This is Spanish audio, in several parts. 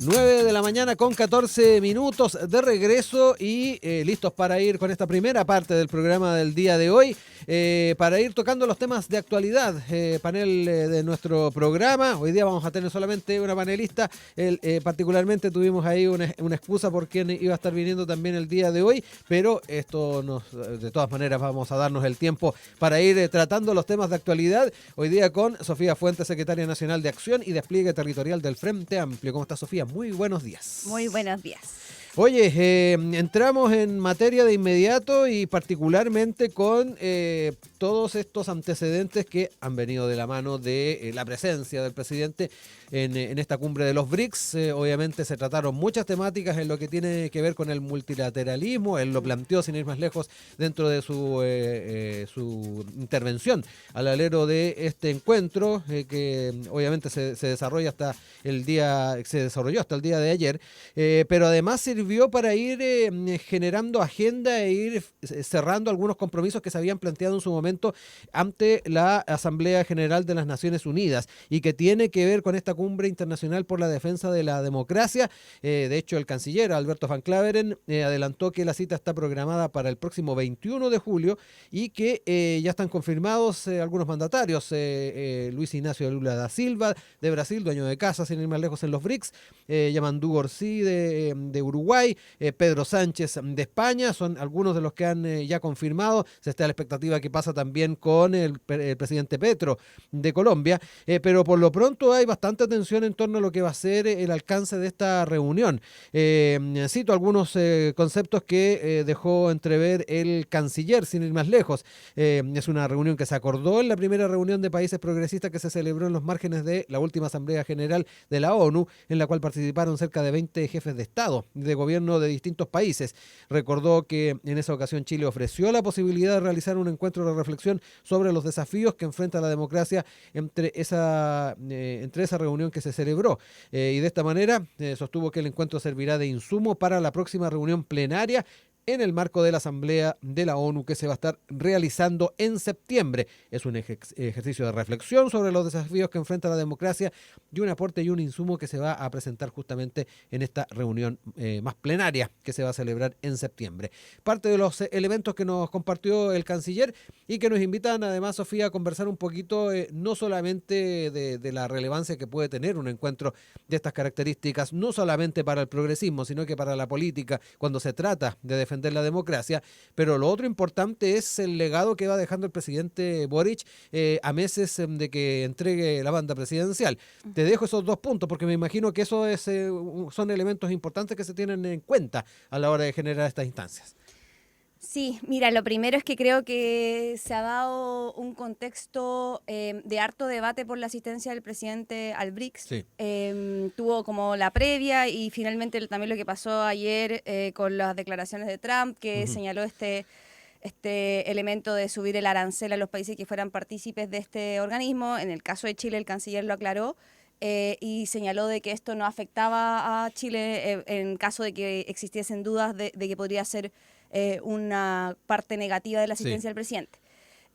9 de la mañana con 14 minutos de regreso y listos para ir con esta primera parte del programa del día de hoy, para ir tocando los temas de actualidad, panel de nuestro programa. Hoy día vamos a tener solamente una panelista, particularmente tuvimos ahí una excusa por quien iba a estar viniendo también el día de hoy, pero de todas maneras vamos a darnos el tiempo para ir tratando los temas de actualidad. Hoy día con Sofía Fuentes, secretaria nacional de Acción y Despliegue Territorial del Frente Amplio. ¿Cómo está, Sofía? Muy buenos días. Muy buenos días. Oye, entramos en materia de inmediato y particularmente con todos estos antecedentes que han venido de la mano de la presencia del presidente en esta cumbre de los BRICS. Obviamente se trataron muchas temáticas en lo que tiene que ver con el multilateralismo. Él lo planteó sin ir más lejos dentro de su intervención al alero de este encuentro que obviamente se desarrolló hasta el día de ayer, pero además sirvió para ir generando agenda e ir cerrando algunos compromisos que se habían planteado en su momento ante la Asamblea General de las Naciones Unidas y que tiene que ver con esta cumbre internacional por la defensa de la democracia. De hecho, el canciller Alberto Van Claveren adelantó que la cita está programada para el próximo 21 de julio y que ya están confirmados algunos mandatarios. Luis Ignacio Lula da Silva de Brasil, dueño de casa, sin ir más lejos en los BRICS, Yamandu Orsi de Uruguay, Pedro Sánchez de España, son algunos de los que han ya confirmado. Se está a la expectativa que pasa también con el presidente Petro de Colombia, pero por lo pronto hay bastante atención en torno a lo que va a ser el alcance de esta reunión. Cito algunos conceptos que dejó entrever el canciller, sin ir más lejos. Es una reunión que se acordó en la primera reunión de países progresistas que se celebró en los márgenes de la última Asamblea General de la ONU, en la cual participaron cerca de 20 jefes de Estado, de gobierno de distintos países. Recordó que en esa ocasión Chile ofreció la posibilidad de realizar un encuentro de reflexión sobre los desafíos que enfrenta la democracia entre esa reunión que se celebró. Y de esta manera sostuvo que el encuentro servirá de insumo para la próxima reunión plenaria en el marco de la Asamblea de la ONU que se va a estar realizando en septiembre. Es un ejercicio de reflexión sobre los desafíos que enfrenta la democracia y un aporte y un insumo que se va a presentar justamente en esta reunión más plenaria que se va a celebrar en septiembre. Parte de los elementos que nos compartió el canciller y que nos invitan además, Sofía, a conversar un poquito no solamente de la relevancia que puede tener un encuentro de estas características, no solamente para el progresismo, sino que para la política, cuando se trata de defender la democracia, pero lo otro importante es el legado que va dejando el presidente Boric a meses de que entregue la banda presidencial. Te dejo esos dos puntos porque me imagino que eso son elementos importantes que se tienen en cuenta a la hora de generar estas instancias. Sí, mira, lo primero es que creo que se ha dado un contexto de harto debate por la asistencia del presidente al BRICS. Sí. Tuvo como la previa y finalmente también lo que pasó ayer con las declaraciones de Trump, que señaló este elemento de subir el arancel a los países que fueran partícipes de este organismo. En el caso de Chile, el canciller lo aclaró. Y señaló de que esto no afectaba a Chile en caso de que existiesen dudas de que podría ser una parte negativa de la asistencia del presidente.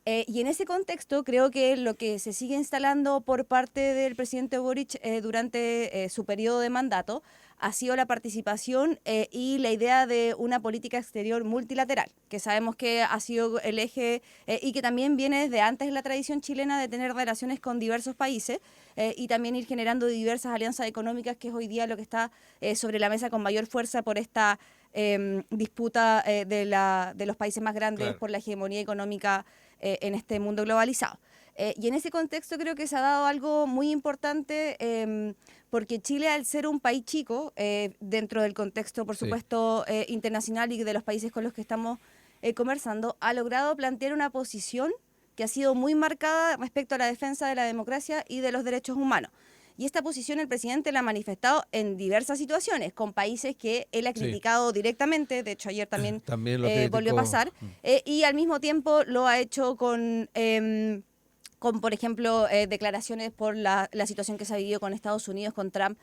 Y en ese contexto creo que lo que se sigue instalando por parte del presidente Boric durante su periodo de mandato ha sido la participación y la idea de una política exterior multilateral, que sabemos que ha sido el eje y que también viene desde antes de la tradición chilena de tener relaciones con diversos países y también ir generando diversas alianzas económicas, que es hoy día lo que está sobre la mesa con mayor fuerza por esta disputa de los países más grandes, claro, por la hegemonía económica en este mundo globalizado. Y en ese contexto creo que se ha dado algo muy importante porque Chile, al ser un país chico, dentro del contexto, por supuesto, internacional y de los países con los que estamos conversando, ha logrado plantear una posición que ha sido muy marcada respecto a la defensa de la democracia y de los derechos humanos. Y esta posición el presidente la ha manifestado en diversas situaciones, con países que él ha criticado directamente, de hecho ayer también volvió a pasar, y al mismo tiempo lo ha hecho con por ejemplo, declaraciones por la situación que se ha vivido con Estados Unidos, con Trump,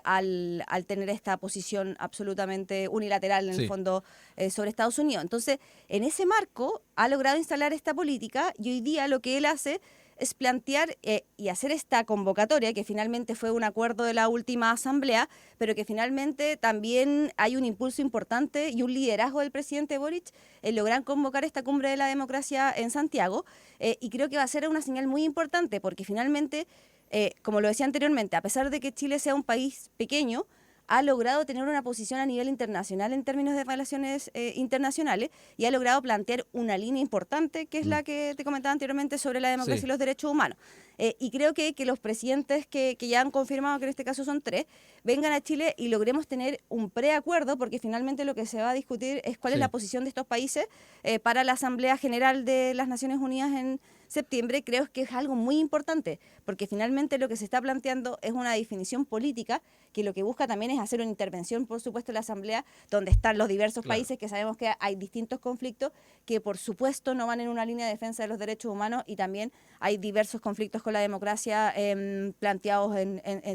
al tener esta posición absolutamente unilateral, en el fondo, sobre Estados Unidos. Entonces, en ese marco, ha logrado instalar esta política y hoy día lo que él hace es plantear y hacer esta convocatoria, que finalmente fue un acuerdo de la última asamblea, pero que finalmente también hay un impulso importante y un liderazgo del presidente Boric en lograr convocar esta cumbre de la democracia en Santiago, y creo que va a ser una señal muy importante, porque finalmente, como lo decía anteriormente, a pesar de que Chile sea un país pequeño, ha logrado tener una posición a nivel internacional en términos de relaciones internacionales, y ha logrado plantear una línea importante, que es la que te comentaba anteriormente sobre la democracia y los derechos humanos. Y creo que los presidentes que ya han confirmado, que en este caso son 3, vengan a Chile y logremos tener un preacuerdo, porque finalmente lo que se va a discutir es cuál es la posición de estos países para la Asamblea General de las Naciones Unidas en septiembre. Creo que es algo muy importante, porque finalmente lo que se está planteando es una definición política que lo que busca también es hacer una intervención, por supuesto, en la Asamblea, donde están los diversos países, que sabemos que hay distintos conflictos que, por supuesto, no van en una línea de defensa de los derechos humanos, y también hay diversos conflictos con la democracia planteados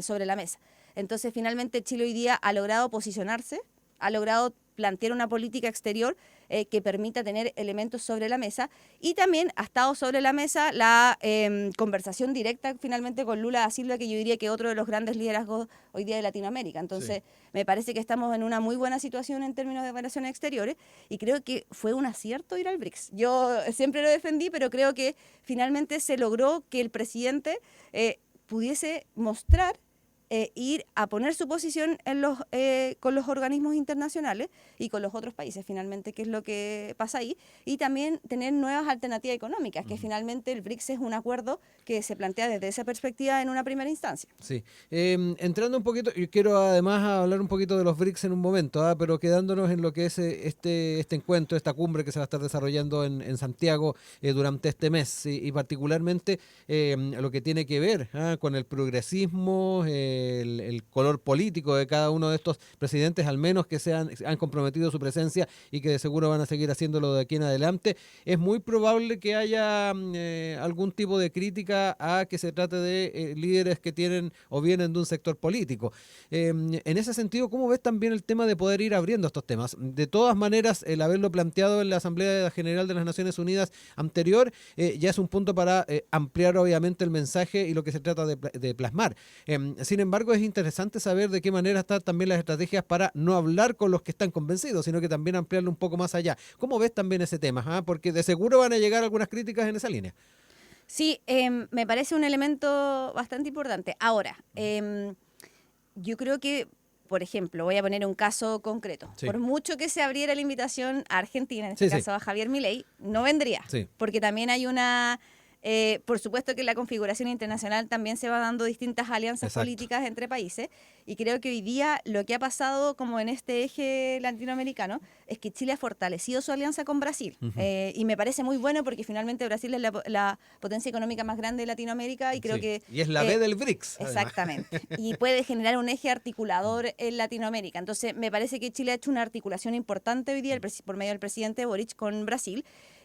sobre la mesa. Entonces, finalmente, Chile hoy día ha logrado posicionarse, ha logrado plantear una política exterior que permita tener elementos sobre la mesa, y también ha estado sobre la mesa la conversación directa finalmente con Lula da Silva, que yo diría que otro de los grandes liderazgos hoy día de Latinoamérica. Entonces, me parece que estamos en una muy buena situación en términos de relaciones exteriores, y creo que fue un acierto ir al BRICS. Yo siempre lo defendí, pero creo que finalmente se logró que el presidente pudiese mostrar ir a poner su posición con los organismos internacionales y con los otros países, finalmente, que es lo que pasa ahí, y también tener nuevas alternativas económicas, que finalmente el BRICS es un acuerdo que se plantea desde esa perspectiva en una primera instancia. Sí, entrando un poquito, yo quiero además hablar un poquito de los BRICS en un momento, pero quedándonos en lo que es este encuentro, esta cumbre que se va a estar desarrollando en Santiago durante este mes, y particularmente lo que tiene que ver con el progresismo, el color político de cada uno de estos presidentes, al menos que han comprometido su presencia y que de seguro van a seguir haciéndolo de aquí en adelante. Es muy probable que haya algún tipo de crítica a que se trate de líderes que tienen o vienen de un sector político. En ese sentido, ¿cómo ves también el tema de poder ir abriendo estos temas? De todas maneras, el haberlo planteado en la Asamblea General de las Naciones Unidas anterior ya es un punto para ampliar obviamente el mensaje y lo que se trata de plasmar. Sin embargo, es interesante saber de qué manera están también las estrategias para no hablar con los que están convencidos, sino que también ampliarlo un poco más allá. ¿Cómo ves también ese tema? Porque de seguro van a llegar algunas críticas en esa línea. Sí, me parece un elemento bastante importante. Ahora, yo creo que, por ejemplo, voy a poner un caso concreto. Sí. Por mucho que se abriera la invitación a Argentina, en este caso a Javier Milei, no vendría, porque también hay una... por supuesto que en la configuración internacional también se va dando distintas alianzas políticas entre países, y creo que hoy día lo que ha pasado como en este eje latinoamericano es que Chile ha fortalecido su alianza con Brasil, y me parece muy bueno, porque finalmente Brasil es la potencia económica más grande de Latinoamérica, y creo que... Y es la B del BRICS. Exactamente, y puede generar un eje articulador en Latinoamérica. Entonces me parece que Chile ha hecho una articulación importante hoy día por medio del presidente Boric con Brasil.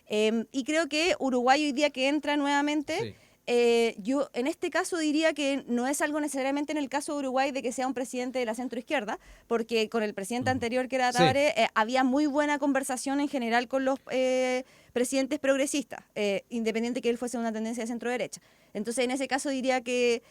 Y creo que Uruguay hoy día que entra nuevamente, yo en este caso diría que no es algo necesariamente en el caso de Uruguay de que sea un presidente de la centroizquierda, porque con el presidente anterior, que era Tabaré, había muy buena conversación en general con los presidentes progresistas, independiente que él fuese una tendencia de centro-derecha. Entonces, en ese caso diría que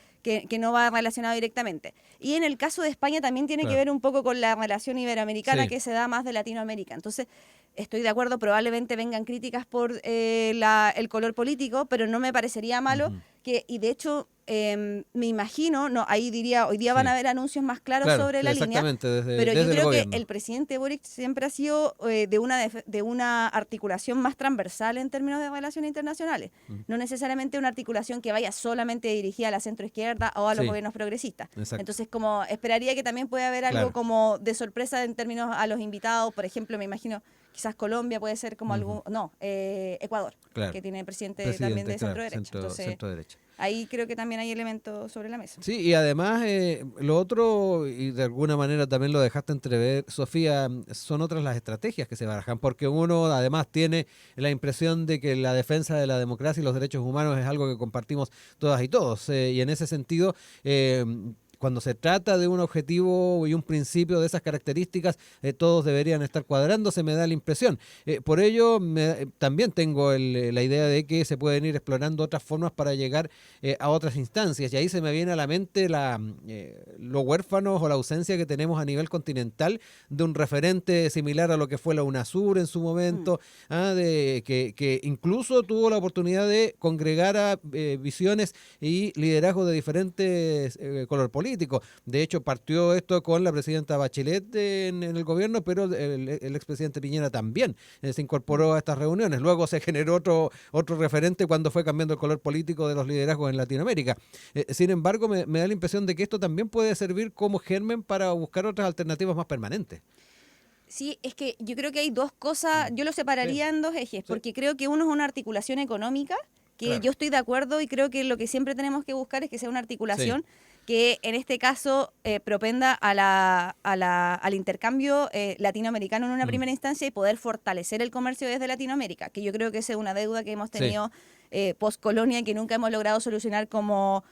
no va relacionado directamente. Y en el caso de España también tiene que ver un poco con la relación iberoamericana que se da más de Latinoamérica. Entonces, estoy de acuerdo, probablemente vengan críticas por el color político, pero no me parecería malo que, y de hecho, me imagino, ahí diría, hoy día van a haber anuncios más claros sobre la línea, pero yo creo que el presidente Boric siempre ha sido de una articulación más transversal en términos de relaciones internacionales, no necesariamente una articulación que vaya solamente dirigida a la centroizquierda o a los gobiernos progresistas. Entonces, como esperaría que también puede haber algo como de sorpresa en términos a los invitados, por ejemplo, me imagino, quizás Colombia puede ser como Ecuador, que tiene presidente también de centro-derecha. Centro-derecha. Ahí creo que también hay elementos sobre la mesa. Sí, y además lo otro, y de alguna manera también lo dejaste entrever, Sofía, son otras las estrategias que se barajan, porque uno además tiene la impresión de que la defensa de la democracia y los derechos humanos es algo que compartimos todas y todos, y en ese sentido... cuando se trata de un objetivo y un principio de esas características, todos deberían estar cuadrándose, me da la impresión. Por ello, también tengo la idea de que se pueden ir explorando otras formas para llegar a otras instancias. Y ahí se me viene a la mente los huérfanos o la ausencia que tenemos a nivel continental de un referente similar a lo que fue la UNASUR en su momento, que incluso tuvo la oportunidad de congregar a visiones y liderazgos de diferentes color político. De hecho, partió esto con la presidenta Bachelet en el gobierno, pero el expresidente Piñera también se incorporó a estas reuniones. Luego se generó otro referente cuando fue cambiando el color político de los liderazgos en Latinoamérica. Sin embargo, me da la impresión de que esto también puede servir como germen para buscar otras alternativas más permanentes. Sí, es que yo creo que hay dos cosas, yo lo separaría en dos ejes, porque creo que uno es una articulación económica, que yo estoy de acuerdo y creo que lo que siempre tenemos que buscar es que sea una articulación que en este caso propenda al intercambio latinoamericano en una primera instancia y poder fortalecer el comercio desde Latinoamérica, que yo creo que esa es una deuda que hemos tenido post-colonia y que nunca hemos logrado solucionar como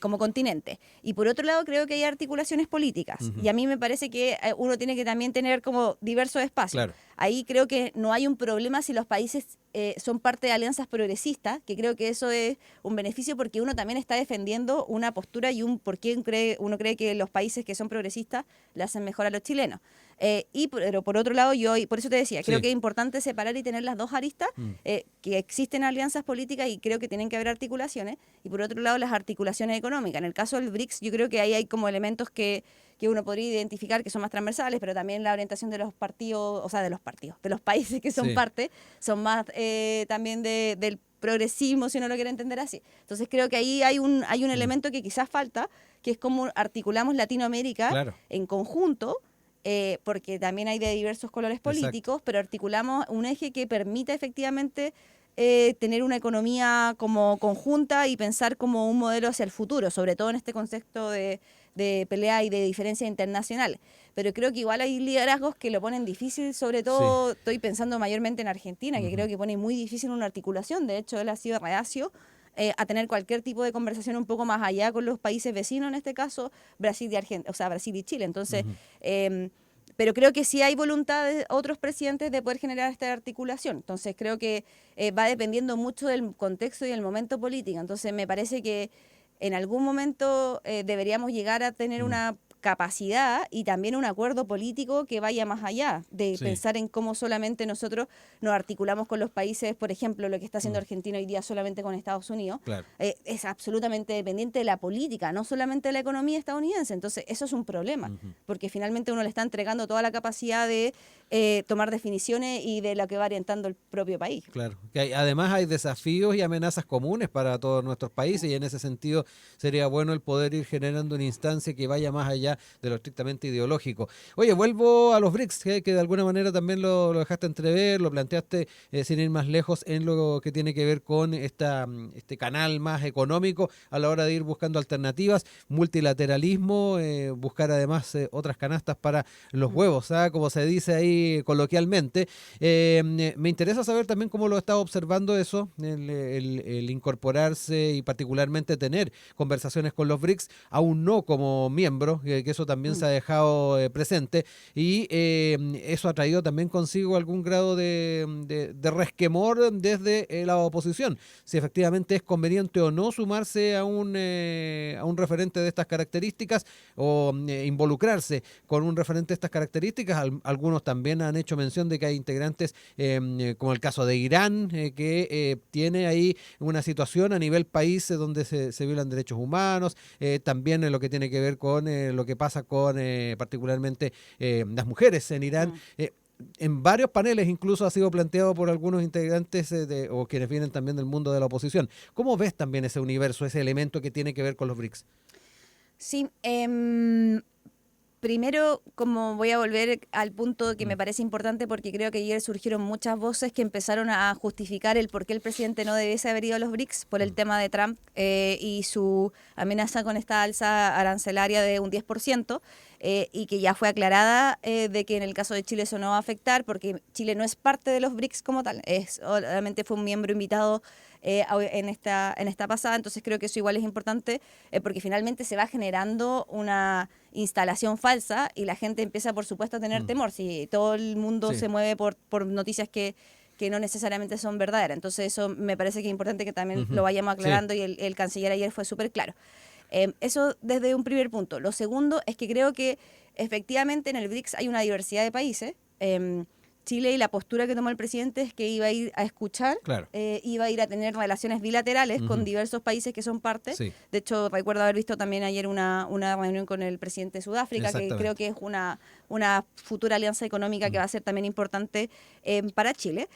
continente. Y por otro lado creo que hay articulaciones políticas y a mí me parece que uno tiene que también tener como diversos espacios. Claro. Ahí creo que no hay un problema si los países son parte de alianzas progresistas, que creo que eso es un beneficio porque uno también está defendiendo una postura y por qué uno cree que los países que son progresistas le hacen mejor a los chilenos. Pero por otro lado, por eso te decía, creo que es importante separar y tener las dos aristas, que existen alianzas políticas y creo que tienen que haber articulaciones, y por otro lado las articulaciones económicas. En el caso del BRICS, yo creo que ahí hay como elementos que uno podría identificar que son más transversales, pero también la orientación de los partidos, o sea, de los países que son parte, son más también del progresismo, si uno lo quiere entender así. Entonces creo que ahí hay un elemento que quizás falta, que es cómo articulamos Latinoamérica en conjunto, porque también hay de diversos colores políticos, pero articulamos un eje que permita efectivamente tener una economía como conjunta y pensar como un modelo hacia el futuro, sobre todo en este contexto de pelea y de diferencia internacional. Pero creo que igual hay liderazgos que lo ponen difícil, sobre todo estoy pensando mayormente en Argentina, que creo que pone muy difícil una articulación. De hecho, él ha sido reacio a tener cualquier tipo de conversación un poco más allá con los países vecinos, en este caso Brasil y Argentina, o sea, Brasil y Chile. Entonces, pero creo que sí hay voluntad de otros presidentes de poder generar esta articulación. Entonces creo que va dependiendo mucho del contexto y del momento político. Entonces me parece que en algún momento deberíamos llegar a tener una capacidad y también un acuerdo político que vaya más allá de pensar en cómo solamente nosotros nos articulamos con los países, por ejemplo, lo que está haciendo Argentina hoy día solamente con Estados Unidos, es absolutamente dependiente de la política, no solamente de la economía estadounidense. Entonces eso es un problema, porque finalmente uno le está entregando toda la capacidad de tomar definiciones y de lo que va orientando el propio país. Claro, que además hay desafíos y amenazas comunes para todos nuestros países y en ese sentido sería bueno el poder ir generando una instancia que vaya más allá de lo estrictamente ideológico. Oye, vuelvo a los BRICS, que de alguna manera también lo dejaste entrever, lo planteaste sin ir más lejos en lo que tiene que ver con este canal más económico a la hora de ir buscando alternativas, multilateralismo, buscar además otras canastas para los huevos, como se dice ahí coloquialmente. Me interesa saber también cómo lo está observando eso, el incorporarse y particularmente tener conversaciones con los BRICS, aún no como miembro, que eso también se ha dejado presente, y eso ha traído también consigo algún grado de resquemor desde la oposición, si efectivamente es conveniente o no sumarse a un referente de estas características o involucrarse con un referente de estas características. Algunos también han hecho mención de que hay integrantes como el caso de Irán, que tiene ahí una situación a nivel país donde se violan derechos humanos, también en lo que tiene que ver con lo que pasa con particularmente las mujeres en Irán. En varios paneles incluso ha sido planteado por algunos integrantes o quienes vienen también del mundo de la oposición. ¿Cómo ves también ese universo, ese elemento que tiene que ver con los BRICS? Sí, primero, como voy a volver al punto que me parece importante, porque creo que ayer surgieron muchas voces que empezaron a justificar el por qué el presidente no debiese haber ido a los BRICS por el tema de Trump y su amenaza con esta alza arancelaria de un 10%, y que ya fue aclarada de que en el caso de Chile eso no va a afectar porque Chile no es parte de los BRICS como tal, solamente fue un miembro invitado en esta pasada. Entonces creo que eso igual es importante porque finalmente se va generando una instalación falsa y la gente empieza, por supuesto, a tener temor. Si todo el mundo se mueve por noticias que no necesariamente son verdaderas. Entonces eso me parece que es importante que también lo vayamos aclarando y el canciller ayer fue súper claro. Eso desde un primer punto. Lo segundo es que creo que efectivamente en el BRICS hay una diversidad de países. Chile y la postura que tomó el presidente es que iba a ir a escuchar, iba a ir a tener relaciones bilaterales con diversos países que son parte. Sí. De hecho, recuerdo haber visto también ayer una reunión con el presidente de Sudáfrica, que creo que es una futura alianza económica que va a ser también importante para Chile.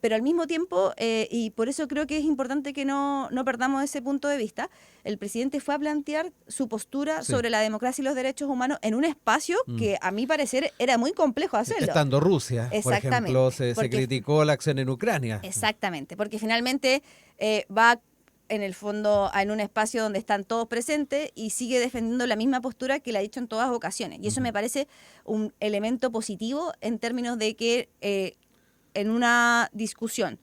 Pero al mismo tiempo, y por eso creo que es importante que no perdamos ese punto de vista, el presidente fue a plantear su postura sobre la democracia y los derechos humanos en un espacio que a mi parecer era muy complejo hacerlo. Estando Rusia, por ejemplo, se criticó la acción en Ucrania. Exactamente, porque finalmente va en el fondo en un espacio donde están todos presentes y sigue defendiendo la misma postura que le ha dicho en todas ocasiones. Y eso me parece un elemento positivo en términos de que en una discusión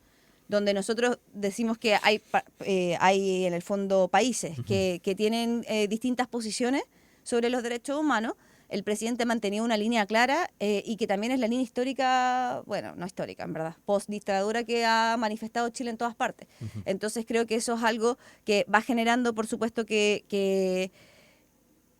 donde nosotros decimos que hay en el fondo países que tienen distintas posiciones sobre los derechos humanos, el presidente ha mantenido una línea clara y que también es la línea histórica, bueno, no histórica en verdad, post-dictadura que ha manifestado Chile en todas partes. Entonces creo que eso es algo que va generando, por supuesto, que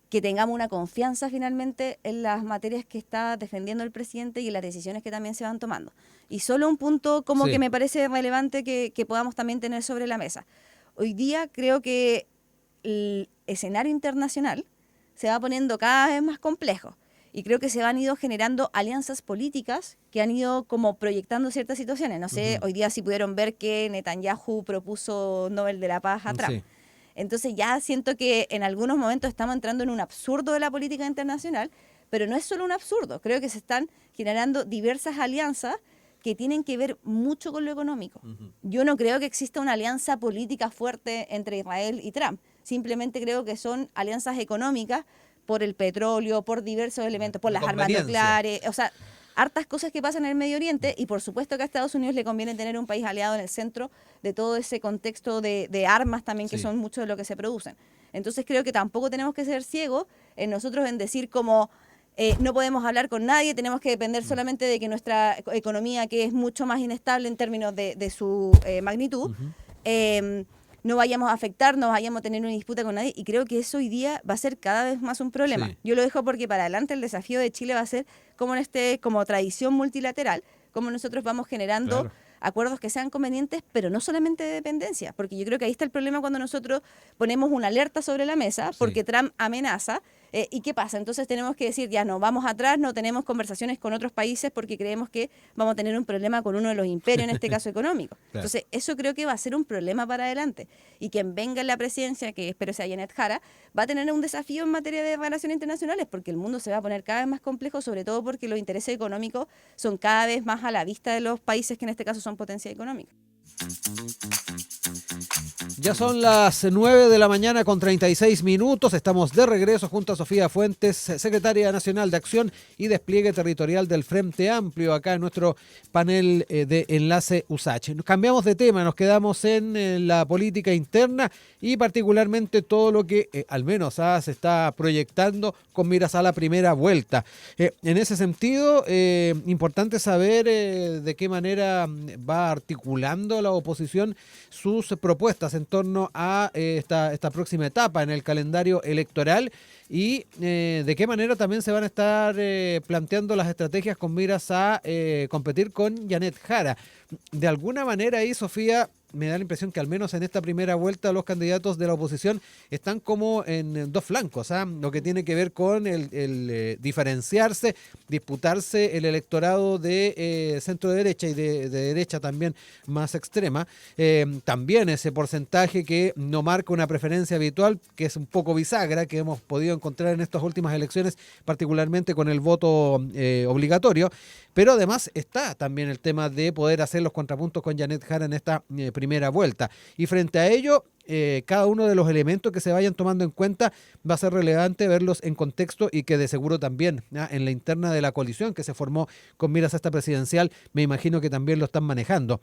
tengamos una confianza finalmente en las materias que está defendiendo el presidente y en las decisiones que también se van tomando. Y solo un punto como que me parece relevante que podamos también tener sobre la mesa. Hoy día creo que el escenario internacional se va poniendo cada vez más complejo y creo que se han ido generando alianzas políticas que han ido como proyectando ciertas situaciones. No sé, hoy día sí pudieron ver que Netanyahu propuso Nobel de la Paz a Trump. Entonces ya siento que en algunos momentos estamos entrando en un absurdo de la política internacional, pero no es solo un absurdo. Creo que se están generando diversas alianzas que tienen que ver mucho con lo económico. Yo no creo que exista una alianza política fuerte entre Israel y Trump. Simplemente creo que son alianzas económicas por el petróleo, por diversos elementos, por las armas nucleares, o sea, hartas cosas que pasan en el Medio Oriente y por supuesto que a Estados Unidos le conviene tener un país aliado en el centro de todo ese contexto de armas también que son mucho de lo que se producen. Entonces creo que tampoco tenemos que ser ciegos en nosotros en decir como no podemos hablar con nadie, tenemos que depender solamente de que nuestra economía, que es mucho más inestable en términos de su magnitud, no vayamos a afectar, no vayamos a tener una disputa con nadie, y creo que eso hoy día va a ser cada vez más un problema. Yo lo dejo porque para adelante el desafío de Chile va a ser como tradición multilateral, como nosotros vamos generando acuerdos que sean convenientes, pero no solamente de dependencia, porque yo creo que ahí está el problema cuando nosotros ponemos una alerta sobre la mesa, porque Trump amenaza, ¿y qué pasa? Entonces tenemos que decir, ya no, vamos atrás, no tenemos conversaciones con otros países porque creemos que vamos a tener un problema con uno de los imperios, en este caso económico. Entonces eso creo que va a ser un problema para adelante. Y quien venga en la presidencia, que espero sea Janet Jara, va a tener un desafío en materia de relaciones internacionales, porque el mundo se va a poner cada vez más complejo, sobre todo porque los intereses económicos son cada vez más a la vista de los países que en este caso son potencia económica. Ya son las 9 de la mañana con 36 minutos. Estamos de regreso junto a Sofía Fuentes, secretaria nacional de Acción y Despliegue Territorial del Frente Amplio, acá en nuestro panel de Enlace USACH. Nos cambiamos de tema, nos quedamos en la política interna y particularmente todo lo que al menos se está proyectando con miras a la primera vuelta. En ese sentido, importante saber de qué manera va articulando la oposición sus propuestas en torno a esta próxima etapa en el calendario electoral y de qué manera también se van a estar planteando las estrategias con miras a competir con Janet Jara. De alguna manera ahí, Sofía, me da la impresión que al menos en esta primera vuelta los candidatos de la oposición están como en dos flancos, lo que tiene que ver con el diferenciarse, disputarse el electorado de centro derecha y de derecha también más extrema. También ese porcentaje que no marca una preferencia habitual, que es un poco bisagra, que hemos podido encontrar en estas últimas elecciones, particularmente con el voto obligatorio. Pero además está también el tema de poder hacer los contrapuntos con Janet Jara en esta primera vuelta. Y frente a ello, cada uno de los elementos que se vayan tomando en cuenta va a ser relevante verlos en contexto y que de seguro también en la interna de la coalición que se formó con miras a esta presidencial, me imagino que también lo están manejando.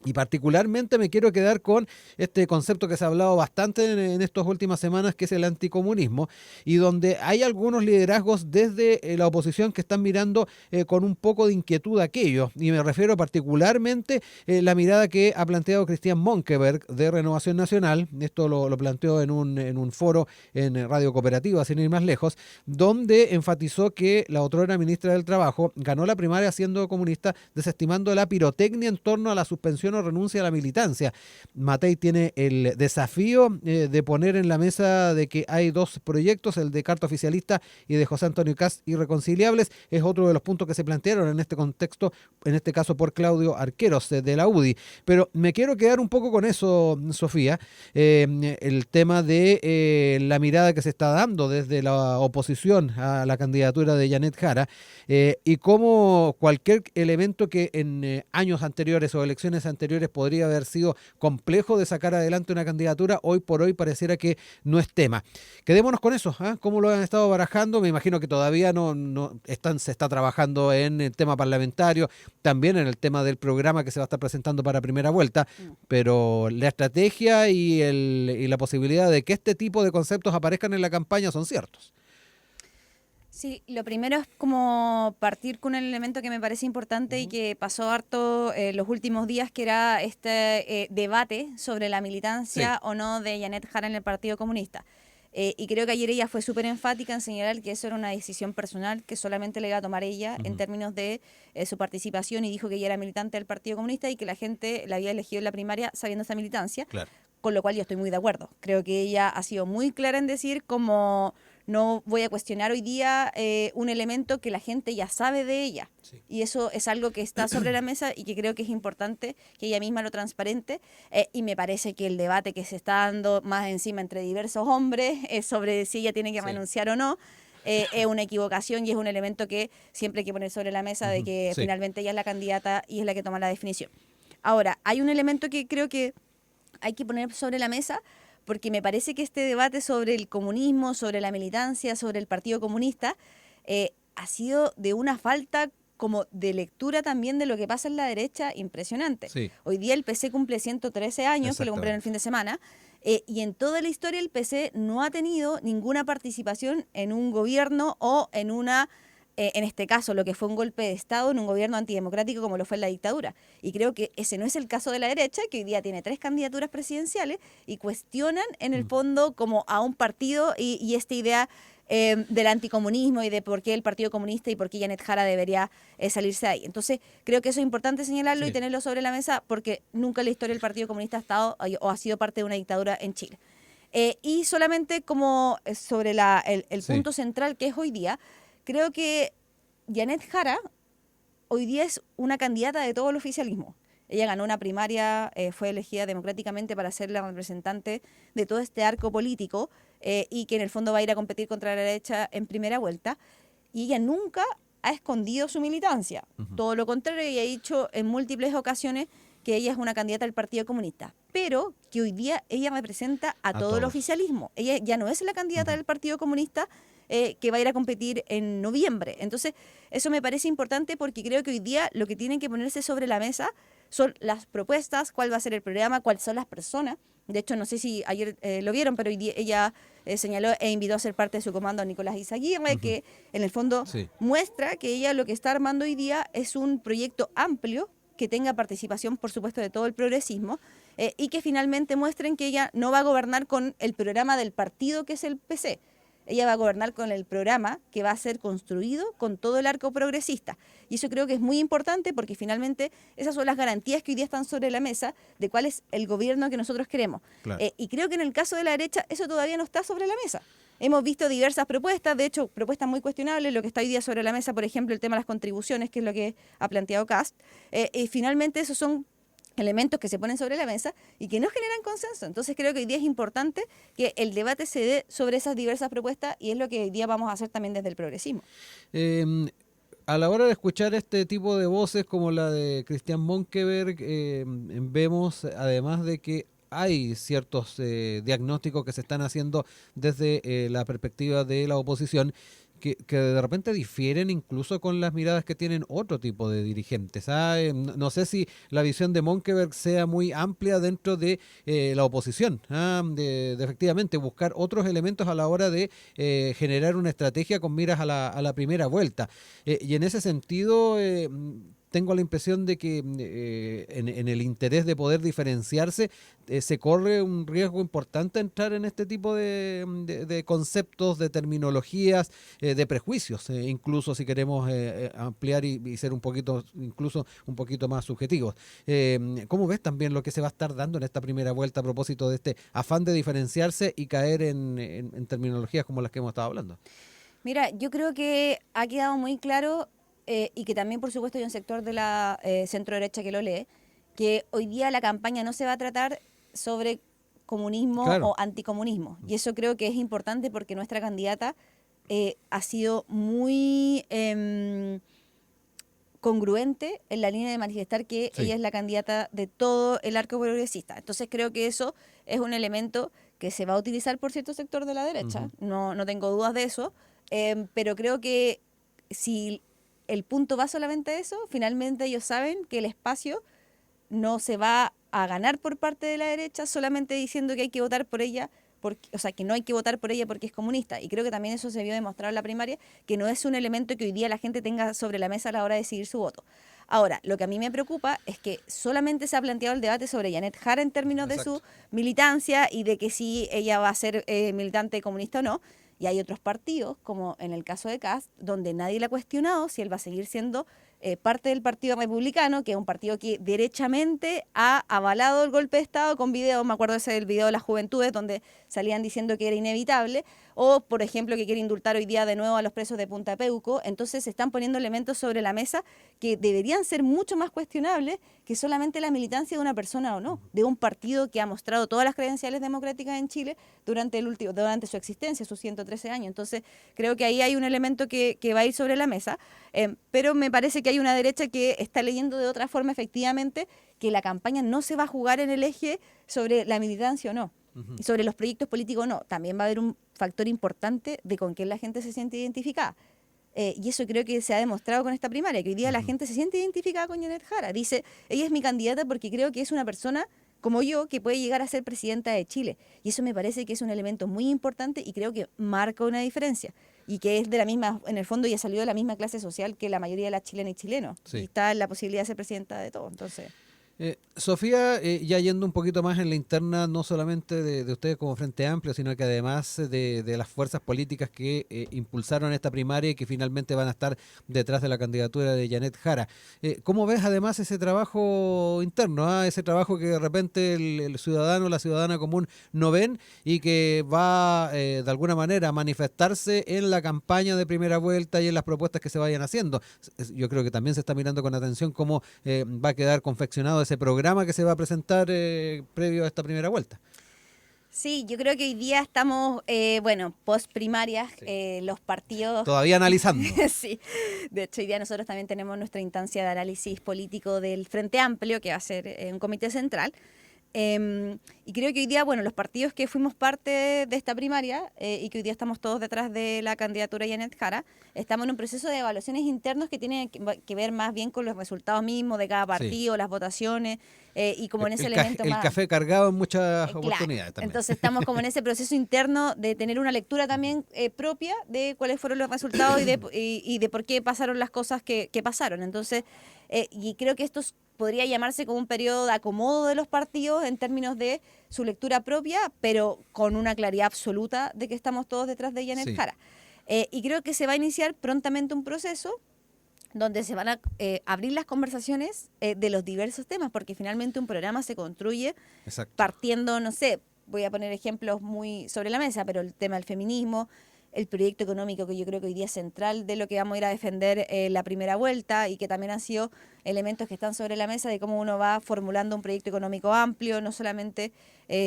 Y particularmente me quiero quedar con este concepto que se ha hablado bastante en estas últimas semanas, que es el anticomunismo, y donde hay algunos liderazgos desde la oposición que están mirando con un poco de inquietud a aquello. Y me refiero particularmente la mirada que ha planteado Cristian Monkeberg de Renovación Nacional. Esto lo planteó en un foro en Radio Cooperativa, sin ir más lejos, donde enfatizó que la otrora ministra del Trabajo ganó la primaria siendo comunista, desestimando la pirotecnia en torno a la suspensión o renuncia a la militancia. Matei tiene el desafío de poner en la mesa de que hay dos proyectos, el de Carta Oficialista y de José Antonio Kast, irreconciliables. Es otro de los puntos que se plantearon en este contexto, en este caso por Claudio Arqueros de la UDI. Pero me quiero quedar un poco con eso, Sofía, el tema de la mirada que se está dando desde la oposición a la candidatura de Janet Jara, y cómo cualquier elemento que en años anteriores o elecciones anteriores podría haber sido complejo de sacar adelante una candidatura, hoy por hoy pareciera que no es tema. Quedémonos con eso, ¿eh? ¿Cómo lo han estado barajando? Me imagino que todavía se está trabajando en el tema parlamentario, también en el tema del programa que se va a estar presentando para primera vuelta, pero la estrategia y la posibilidad de que este tipo de conceptos aparezcan en la campaña son ciertos. Sí, lo primero es como partir con un elemento que me parece importante y que pasó harto los últimos días, que era este debate sobre la militancia o no de Janet Jara en el Partido Comunista. Y creo que ayer ella fue súper enfática en señalar que eso era una decisión personal que solamente le iba a tomar ella en términos de su participación, y dijo que ella era militante del Partido Comunista y que la gente la había elegido en la primaria sabiendo esa militancia, con lo cual yo estoy muy de acuerdo. Creo que ella ha sido muy clara en decir como no voy a cuestionar hoy día un elemento que la gente ya sabe de ella. Sí. Y eso es algo que está sobre la mesa y que creo que es importante que ella misma lo transparente. Y me parece que el debate que se está dando más encima entre diversos hombres sobre si ella tiene que renunciar o no, es una equivocación y es un elemento que siempre hay que poner sobre la mesa de que finalmente ella es la candidata y es la que toma la definición. Ahora, hay un elemento que creo que hay que poner sobre la mesa, porque me parece que este debate sobre el comunismo, sobre la militancia, sobre el Partido Comunista, ha sido de una falta como de lectura también de lo que pasa en la derecha impresionante. Sí. Hoy día el PC cumple 113 años, que lo cumplieron el fin de semana, y en toda la historia el PC no ha tenido ninguna participación en un gobierno o en una... en este caso, lo que fue un golpe de Estado en un gobierno antidemocrático como lo fue en la dictadura. Y creo que ese no es el caso de la derecha, que hoy día tiene 3 candidaturas presidenciales y cuestionan en el fondo como a un partido y esta idea del anticomunismo y de por qué el Partido Comunista y por qué Janet Jara debería salirse de ahí. Entonces, creo que eso es importante señalarlo y tenerlo sobre la mesa, porque nunca en la historia el Partido Comunista ha estado o ha sido parte de una dictadura en Chile. Y solamente como sobre el punto central que es hoy día, creo que Janet Jara hoy día es una candidata de todo el oficialismo. Ella ganó una primaria, fue elegida democráticamente para ser la representante de todo este arco político y que en el fondo va a ir a competir contra la derecha en primera vuelta. Y ella nunca ha escondido su militancia. Todo lo contrario, ella ha dicho en múltiples ocasiones que ella es una candidata del Partido Comunista, pero que hoy día ella representa a todo el oficialismo. Ella ya no es la candidata del Partido Comunista que va a ir a competir en noviembre. Entonces, eso me parece importante porque creo que hoy día lo que tienen que ponerse sobre la mesa son las propuestas, cuál va a ser el programa, cuáles son las personas. De hecho, no sé si ayer lo vieron, pero hoy día ella señaló e invitó a ser parte de su comando a Nicolás Izaguirre, que en el fondo muestra que ella lo que está armando hoy día es un proyecto amplio que tenga participación, por supuesto, de todo el progresismo, y que finalmente muestren que ella no va a gobernar con el programa del partido que es el PC. Ella va a gobernar con el programa que va a ser construido con todo el arco progresista. Y eso creo que es muy importante porque finalmente esas son las garantías que hoy día están sobre la mesa de cuál es el gobierno que nosotros queremos. Claro. Y creo que en el caso de la derecha eso todavía no está sobre la mesa. Hemos visto diversas propuestas, de hecho, propuestas muy cuestionables, lo que está hoy día sobre la mesa, por ejemplo, el tema de las contribuciones, que es lo que ha planteado Kast. Y finalmente esos son elementos que se ponen sobre la mesa y que no generan consenso. Entonces creo que hoy día es importante que el debate se dé sobre esas diversas propuestas y es lo que hoy día vamos a hacer también desde el progresismo. A la hora de escuchar este tipo de voces como la de Cristian Monkeberg, vemos además de que hay ciertos diagnósticos que se están haciendo desde la perspectiva de la oposición que de repente difieren incluso con las miradas que tienen otro tipo de dirigentes. No sé si la visión de Monkeberg sea muy amplia dentro de la oposición, de efectivamente buscar otros elementos a la hora de generar una estrategia con miras a la primera vuelta. Y en ese sentido, tengo la impresión de que en el interés de poder diferenciarse, se corre un riesgo importante entrar en este tipo de conceptos, de terminologías, de prejuicios, incluso si queremos ampliar y ser incluso un poquito más subjetivos. ¿Cómo ves también lo que se va a estar dando en esta primera vuelta a propósito de este afán de diferenciarse y caer en terminologías como las que hemos estado hablando? Mira, yo creo que ha quedado muy claro y que también, por supuesto, hay un sector de la centro derecha que lo lee, que hoy día la campaña no se va a tratar sobre comunismo Claro. o anticomunismo. Y eso creo que es importante porque nuestra candidata ha sido muy congruente en la línea de manifestar que Sí. ella es la candidata de todo el arco progresista. Entonces creo que eso es un elemento que se va a utilizar por cierto sector de la derecha, Ujú. no tengo dudas de eso, pero creo que si el punto va solamente a eso, finalmente ellos saben que el espacio no se va a ganar por parte de la derecha solamente diciendo que hay que votar por ella, porque, o sea, que no hay que votar por ella porque es comunista. Y creo que también eso se vio demostrado en la primaria, que no es un elemento que hoy día la gente tenga sobre la mesa a la hora de decidir su voto. Ahora, lo que a mí me preocupa es que solamente se ha planteado el debate sobre Janet Jara en términos de su Exacto. militancia y de que si ella va a ser militante comunista o no. Y hay otros partidos, como en el caso de Kast, donde nadie le ha cuestionado si él va a seguir siendo parte del Partido Republicano, que es un partido que derechamente ha avalado el golpe de Estado con videos, me acuerdo ese del video de las juventudes, donde salían diciendo que era inevitable, o por ejemplo que quiere indultar hoy día de nuevo a los presos de Punta Peuco. Entonces se están poniendo elementos sobre la mesa que deberían ser mucho más cuestionables que solamente la militancia de una persona o no, de un partido que ha mostrado todas las credenciales democráticas en Chile durante su existencia, sus 113 años. Entonces creo que ahí hay un elemento que va a ir sobre la mesa, pero me parece que hay una derecha que está leyendo de otra forma efectivamente que la campaña no se va a jugar en el eje sobre la militancia o no, y sobre los proyectos políticos o no. También va a haber un factor importante de con quién la gente se siente identificada. Y eso creo que se ha demostrado con esta primaria, que hoy día la gente se siente identificada con Janet Jara. Dice, ella es mi candidata porque creo que es una persona como yo que puede llegar a ser presidenta de Chile. Y eso me parece que es un elemento muy importante y creo que marca una diferencia. Y que es de la misma, en el fondo ya salió de la misma clase social que la mayoría de las chilenas y chilenos. Y Sí. está en la posibilidad de ser presidenta de todo. Entonces, Sofía, ya yendo un poquito más en la interna, no solamente de ustedes como Frente Amplio, sino que además de las fuerzas políticas que impulsaron esta primaria y que finalmente van a estar detrás de la candidatura de Janet Jara. ¿Cómo ves además ese trabajo interno, ese trabajo que de repente el ciudadano, la ciudadana común no ven y que va de alguna manera a manifestarse en la campaña de primera vuelta y en las propuestas que se vayan haciendo? Yo creo que también se está mirando con atención cómo va a quedar confeccionado ese programa que se va a presentar previo a esta primera vuelta. sí, yo creo que hoy día estamos, bueno, post primarias, Sí. los partidos. Todavía analizando. Sí, de hecho hoy día nosotros también tenemos nuestra instancia de análisis político del Frente Amplio, que va a ser un comité central. Y creo que hoy día, bueno, los partidos que fuimos parte de esta primaria y que hoy día estamos todos detrás de la candidatura de Janet Jara, estamos en un proceso de evaluaciones internos que tienen que ver más bien con los resultados mismos de cada Sí. partido, las votaciones y como en ese elemento El más. café cargado en muchas Claro, oportunidades también. entonces estamos como en ese proceso interno de tener una lectura también propia de cuáles fueron los resultados y de por qué pasaron las cosas que pasaron. Entonces, y creo que esto podría llamarse como un periodo de acomodo de los partidos en términos de su lectura propia, pero con una claridad absoluta de que estamos todos detrás de Janet Sí. Jara. Y creo que se va a iniciar prontamente un proceso donde se van a abrir las conversaciones de los diversos temas, porque finalmente un programa se construye Exacto. partiendo, no sé, voy a poner ejemplos muy sobre la mesa, pero el tema del feminismo, el proyecto económico que yo creo que hoy día es central de lo que vamos a ir a defender la primera vuelta y que también han sido elementos que están sobre la mesa de cómo uno va formulando un proyecto económico amplio, no solamente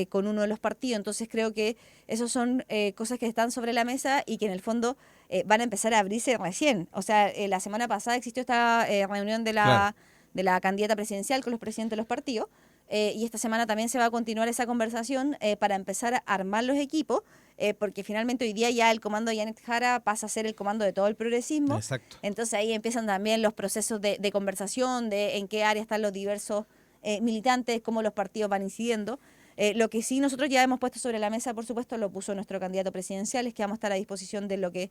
con uno de los partidos. Entonces creo que esos son cosas que están sobre la mesa y que en el fondo van a empezar a abrirse recién. O sea, la semana pasada existió esta reunión de Claro. la candidata presidencial con los presidentes de los partidos. y esta semana también se va a continuar esa conversación para empezar a armar los equipos, porque finalmente hoy día ya el comando de Janet Jara pasa a ser el comando de todo el progresismo. Exacto. Entonces ahí empiezan también los procesos de conversación, de en qué área están los diversos militantes, cómo los partidos van incidiendo. Lo que sí nosotros ya hemos puesto sobre la mesa, por supuesto, lo puso nuestro candidato presidencial, es que vamos a estar a disposición de lo que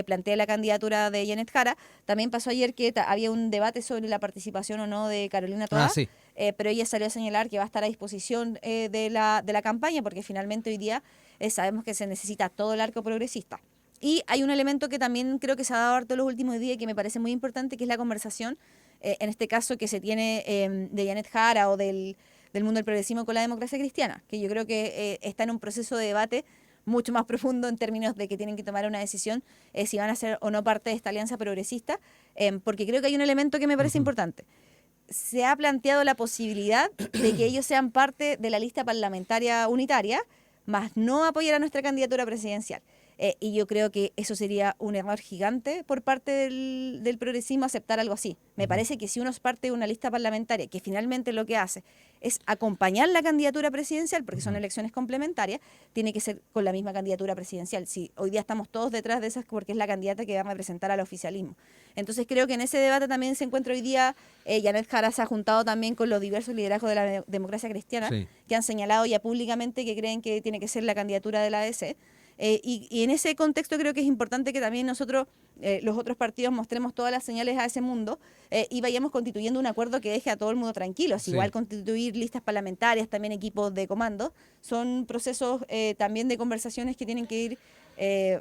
plantea la candidatura de Janet Jara. También pasó ayer que había un debate sobre la participación o no de Carolina Toá, Sí. pero ella salió a señalar que va a estar a disposición de la campaña, porque finalmente hoy día sabemos que se necesita todo el arco progresista. Y hay un elemento que también creo que se ha dado harto los últimos días y que me parece muy importante, que es la conversación, en este caso que se tiene de Janet Jara o del mundo del progresismo con la democracia cristiana, que yo creo que está en un proceso de debate mucho más profundo en términos de que tienen que tomar una decisión si van a ser o no parte de esta alianza progresista, porque creo que hay un elemento que me parece importante. Se ha planteado la posibilidad de que ellos sean parte de la lista parlamentaria unitaria, más no apoyar a nuestra candidatura presidencial. Y yo creo que eso sería un error gigante por parte del progresismo aceptar algo así. Me parece que si uno es parte de una lista parlamentaria que finalmente lo que hace es acompañar la candidatura presidencial, porque son elecciones complementarias, tiene que ser con la misma candidatura presidencial. Si hoy día estamos todos detrás de esas porque es la candidata que va a representar al oficialismo. Entonces creo que en ese debate también se encuentra hoy día, Janet Jara se ha juntado también con los diversos liderazgos de la democracia cristiana, que han señalado ya públicamente que creen que tiene que ser la candidatura de la ADC. Y en ese contexto creo que es importante que también nosotros, los otros partidos, mostremos todas las señales a ese mundo y vayamos constituyendo un acuerdo que deje a todo el mundo tranquilo. Igual constituir listas parlamentarias, también equipos de comando, son procesos también de conversaciones que tienen que ir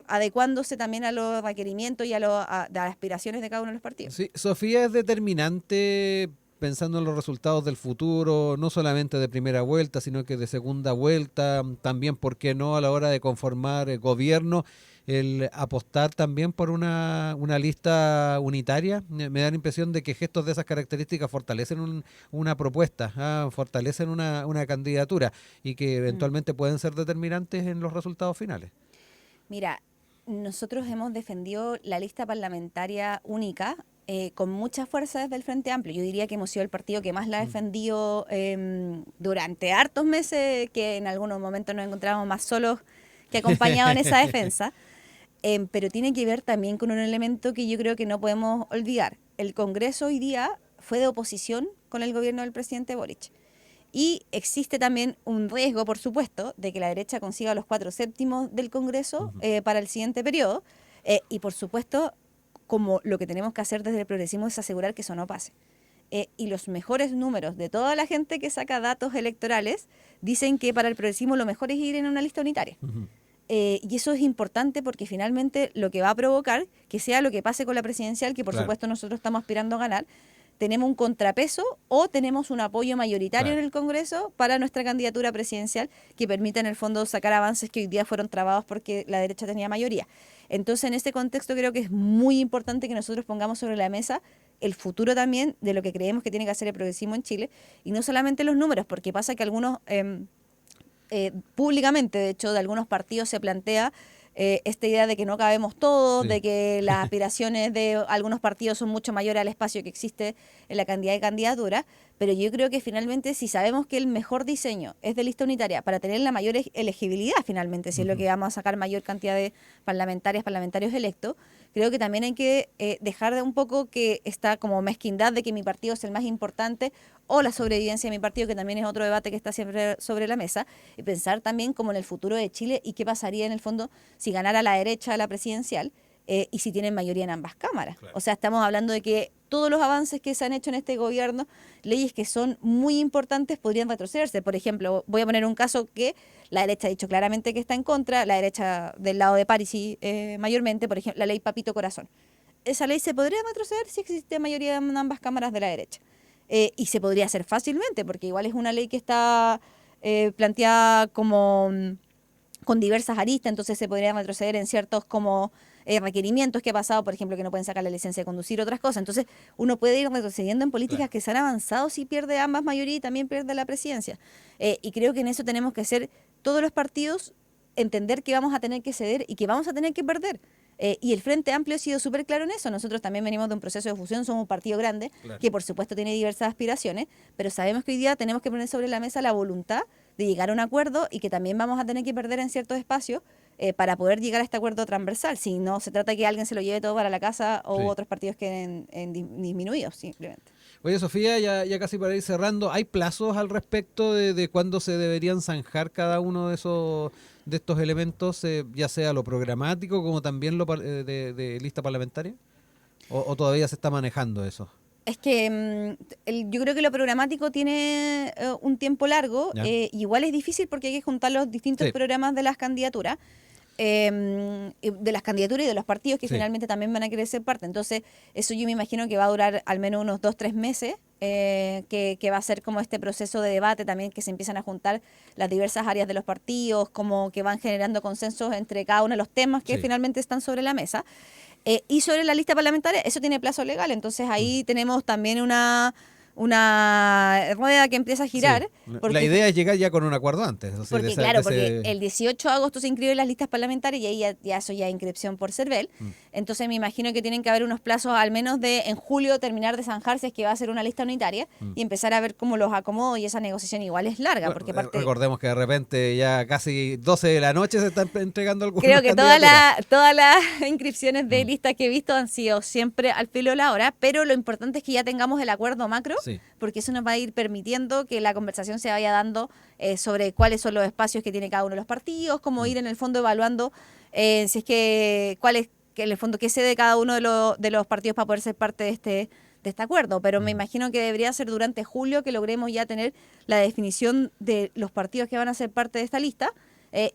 adecuándose también a los requerimientos y a las aspiraciones de cada uno de los partidos. Sí, Sofía, es determinante pensando en los resultados del futuro, no solamente de primera vuelta, sino que de segunda vuelta, también, ¿por qué no?, a la hora de conformar gobierno, el apostar también por una lista unitaria. Me da la impresión de que gestos de esas características fortalecen una propuesta, fortalecen una candidatura y que eventualmente pueden ser determinantes en los resultados finales. Mira, nosotros hemos defendido la lista parlamentaria única con mucha fuerza desde el Frente Amplio. Yo diría que hemos sido el partido que más la ha defendido durante hartos meses, que en algunos momentos nos encontramos más solos que acompañados en esa defensa. Pero tiene que ver también con un elemento que yo creo que no podemos olvidar. El Congreso hoy día fue de oposición con el gobierno del presidente Boric. Y existe también un riesgo, por supuesto, de que la derecha consiga los 4/7 del Congreso para el siguiente periodo. Y, por supuesto, como lo que tenemos que hacer desde el progresismo es asegurar que eso no pase. Y los mejores números de toda la gente que saca datos electorales dicen que para el progresismo lo mejor es ir en una lista unitaria. Y eso es importante porque finalmente lo que va a provocar que sea lo que pase con la presidencial, que por supuesto nosotros estamos aspirando a ganar, tenemos un contrapeso o tenemos un apoyo mayoritario en el Congreso para nuestra candidatura presidencial que permita en el fondo sacar avances que hoy día fueron trabados porque la derecha tenía mayoría. Entonces, en este contexto creo que es muy importante que nosotros pongamos sobre la mesa el futuro también de lo que creemos que tiene que hacer el progresismo en Chile y no solamente los números, porque pasa que algunos, públicamente, de hecho, de algunos partidos se plantea esta idea de que no cabemos todos, de que las aspiraciones de algunos partidos son mucho mayores al espacio que existe en la cantidad de candidaturas, pero yo creo que finalmente si sabemos que el mejor diseño es de lista unitaria para tener la mayor elegibilidad finalmente, si es lo que vamos a sacar mayor cantidad de parlamentarios electos, creo que también hay que dejar de un poco que esta como mezquindad de que mi partido es el más importante o la sobrevivencia de mi partido, que también es otro debate que está siempre sobre la mesa, y pensar también como en el futuro de Chile y qué pasaría en el fondo si ganara la derecha la presidencial y si tienen mayoría en ambas cámaras. Claro. O sea, estamos hablando de que todos los avances que se han hecho en este gobierno, leyes que son muy importantes, podrían retrocederse. Por ejemplo, voy a poner un caso que la derecha ha dicho claramente que está en contra, la derecha del lado de Parisi mayormente, por ejemplo, la ley Papito Corazón. Esa ley se podría retroceder si existe mayoría en ambas cámaras de la derecha. Y se podría hacer fácilmente, porque igual es una ley que está planteada como con diversas aristas, entonces se podría retroceder en ciertos como requerimientos que ha pasado, por ejemplo, que no pueden sacar la licencia de conducir, otras cosas. Entonces, uno puede ir retrocediendo en políticas que se han avanzado si pierde ambas mayorías y también pierde la presidencia. Y creo que en eso tenemos que ser todos los partidos, entender que vamos a tener que ceder y que vamos a tener que perder. Y el Frente Amplio ha sido súper claro en eso. Nosotros también venimos de un proceso de fusión, somos un partido grande, Claro. que por supuesto tiene diversas aspiraciones, pero sabemos que hoy día tenemos que poner sobre la mesa la voluntad de llegar a un acuerdo y que también vamos a tener que perder en ciertos espacios para poder llegar a este acuerdo transversal. Si no se trata de que alguien se lo lleve todo para la casa o Sí. otros partidos queden disminuidos, simplemente. Oye, Sofía, ya casi para ir cerrando, ¿hay plazos al respecto de cuándo se deberían zanjar cada uno de estos elementos, ya sea lo programático como también de lista parlamentaria? ¿O todavía se está manejando eso? Es que yo creo que lo programático tiene un tiempo largo, Ya. igual es difícil porque hay que juntar los distintos Sí. programas de las candidaturas. De las candidaturas y de los partidos que Sí. finalmente también van a querer ser parte. Entonces, eso yo me imagino que va a durar al menos unos 2-3 meses, que va a ser como este proceso de debate también, que se empiezan a juntar las diversas áreas de los partidos, como que van generando consensos entre cada uno de los temas que Sí. finalmente están sobre la mesa. Y sobre la lista parlamentaria, eso tiene plazo legal, entonces ahí tenemos también una rueda que empieza a girar. Sí. Porque La idea es llegar ya con un acuerdo antes. O sea, porque, claro, porque el 18 de agosto se inscriben las listas parlamentarias y ahí ya eso ya es inscripción por CERVEL. Entonces me imagino que tienen que haber unos plazos al menos de en julio terminar de zanjar si es que va a ser una lista unitaria y empezar a ver cómo los acomodo, y esa negociación igual es larga. Bueno, porque aparte, recordemos que de repente ya casi 12 de la noche se están entregando algunas creo que candidaturas. todas las inscripciones de listas que he visto han sido siempre al filo de la hora, pero lo importante es que ya tengamos el acuerdo macro, Sí. porque eso nos va a ir permitiendo que la conversación se vaya dando sobre cuáles son los espacios que tiene cada uno de los partidos, cómo ir en el fondo evaluando si es que cuál es que en el fondo qué cede cada uno de los partidos para poder ser parte de este acuerdo. Pero me imagino que debería ser durante julio que logremos ya tener la definición de los partidos que van a ser parte de esta lista.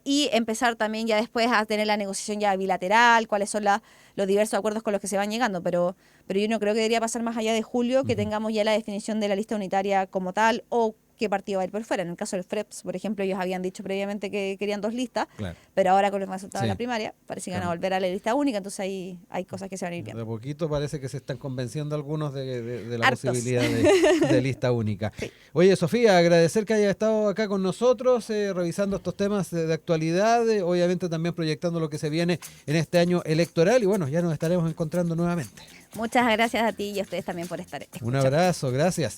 Y empezar también ya después a tener la negociación ya bilateral, cuáles son los diversos acuerdos con los que se van llegando, pero yo no creo que debería pasar más allá de julio, que tengamos ya la definición de la lista unitaria como tal, o qué partido va a ir por fuera. En el caso del FREPS, por ejemplo, ellos habían dicho previamente que querían 2 listas, Claro. pero ahora con el resultado de Sí. la primaria parece que van a Claro. volver a la lista única, entonces ahí hay cosas que se van a ir De viendo. a poquito parece que se están convenciendo algunos de la Hartos. posibilidad de lista única. Oye, Sofía, agradecer que hayas estado acá con nosotros, revisando estos temas de actualidad, obviamente también proyectando lo que se viene en este año electoral, y bueno, ya nos estaremos encontrando nuevamente. Muchas gracias a ti y a ustedes también por estar Un escuchando. abrazo, gracias.